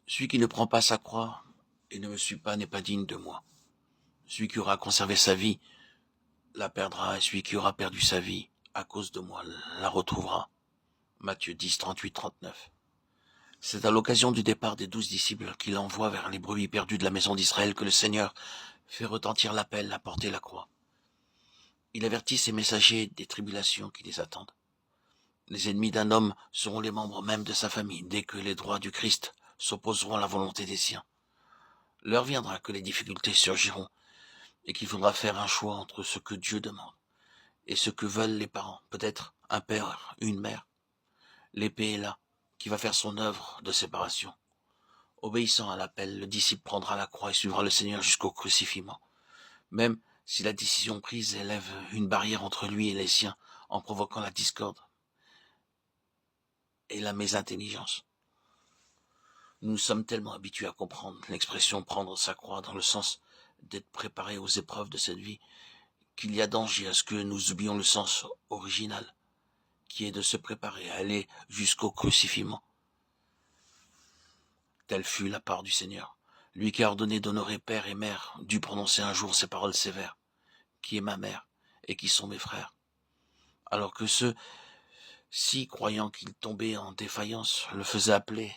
Celui qui ne prend pas sa croix et ne me suit pas n'est pas digne de moi. Celui qui aura conservé sa vie la perdra, et celui qui aura perdu sa vie à cause de moi la retrouvera. Matthieu 10, 38, 39. C'est à l'occasion du départ des 12 disciples qu'il envoie vers les brebis perdues de la maison d'Israël que le Seigneur fait retentir l'appel à porter la croix. Il avertit ses messagers des tribulations qui les attendent. Les ennemis d'un homme seront les membres même de sa famille dès que les droits du Christ s'opposeront à la volonté des siens. L'heure viendra que les difficultés surgiront et qu'il faudra faire un choix entre ce que Dieu demande et ce que veulent les parents, peut-être un père, une mère. L'épée est là, qui va faire son œuvre de séparation. Obéissant à l'appel, le disciple prendra la croix et suivra le Seigneur jusqu'au crucifixion. Même si la décision prise élève une barrière entre lui et les siens en provoquant la discorde et la mésintelligence. Nous sommes tellement habitués à comprendre l'expression prendre sa croix dans le sens d'être préparé aux épreuves de cette vie qu'il y a danger à ce que nous oublions le sens original, qui est de se préparer à aller jusqu'au crucifixion. Telle fut la part du Seigneur. Lui qui a ordonné d'honorer père et mère dut prononcer un jour ces paroles sévères, qui est ma mère et qui sont mes frères. Alors que ceux, si croyant qu'il tombait en défaillance, le faisaient appeler,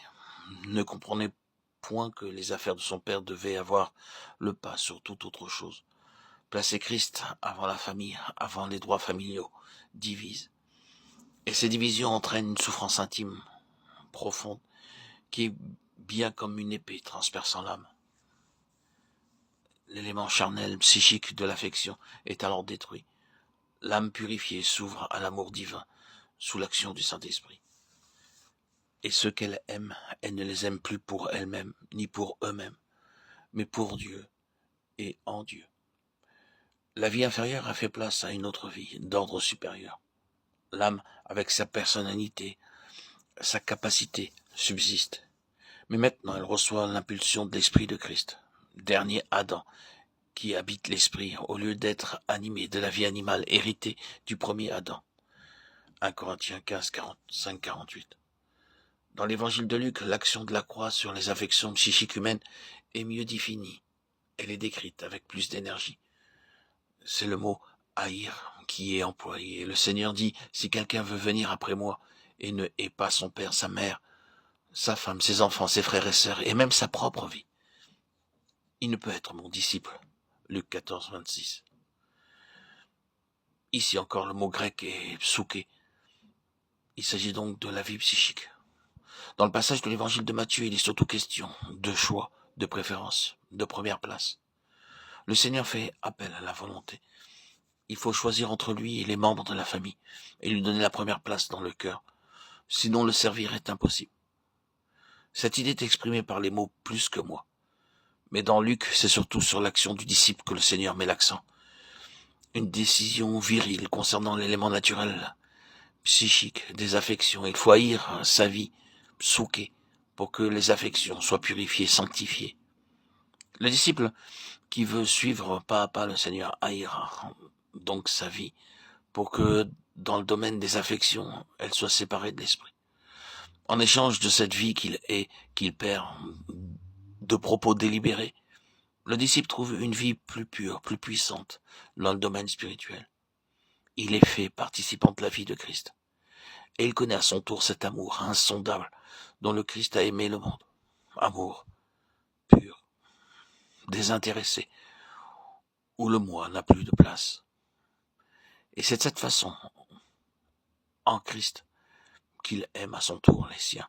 ne comprenaient point que les affaires de son père devaient avoir le pas sur toute autre chose. Placer Christ avant la famille, avant les droits familiaux, divise. Et ces divisions entraînent une souffrance intime, profonde, qui est bien comme une épée transperçant l'âme. L'élément charnel, psychique de l'affection est alors détruit. L'âme purifiée s'ouvre à l'amour divin, sous l'action du Saint-Esprit. Et ceux qu'elle aime, elle ne les aime plus pour elle-même, ni pour eux-mêmes, mais pour Dieu et en Dieu. La vie inférieure a fait place à une autre vie, d'ordre supérieur. L'âme, avec sa personnalité, sa capacité, subsiste. Mais maintenant, elle reçoit l'impulsion de l'Esprit de Christ, dernier Adam, qui habite l'Esprit, au lieu d'être animé de la vie animale héritée du premier Adam. 1 Corinthiens 15, 45, 48. Dans l'évangile de Luc, l'action de la croix sur les affections psychiques humaines est mieux définie. Elle est décrite avec plus d'énergie. C'est le mot « haïr » qui est employé. Le Seigneur dit « Si quelqu'un veut venir après moi et ne hait pas son père, sa mère, sa femme, ses enfants, ses frères et sœurs, et même sa propre vie, il ne peut être mon disciple. » Luc 14, 26. Ici encore, le mot grec est psouké. Il s'agit donc de la vie psychique. Dans le passage de l'évangile de Matthieu, il est surtout question de choix, de préférence, de première place. Le Seigneur fait appel à la volonté. Il faut choisir entre lui et les membres de la famille et lui donner la première place dans le cœur. Sinon, le servir est impossible. Cette idée est exprimée par les mots « plus que moi ». Mais dans Luc, c'est surtout sur l'action du disciple que le Seigneur met l'accent. Une décision virile concernant l'élément naturel, psychique, des affections. Il faut haïr sa vie, psouké, pour que les affections soient purifiées, sanctifiées. Le disciple qui veut suivre pas à pas le Seigneur haïra donc sa vie, pour que dans le domaine des affections, elle soit séparée de l'esprit. En échange de cette vie qu'il est, qu'il perd, de propos délibérés, le disciple trouve une vie plus pure, plus puissante dans le domaine spirituel. Il est fait participant de la vie de Christ. Et il connaît à son tour cet amour insondable dont le Christ a aimé le monde. Amour pur, désintéressé, où le moi n'a plus de place. Et c'est de cette façon, en Christ, qu'il aime à son tour les siens.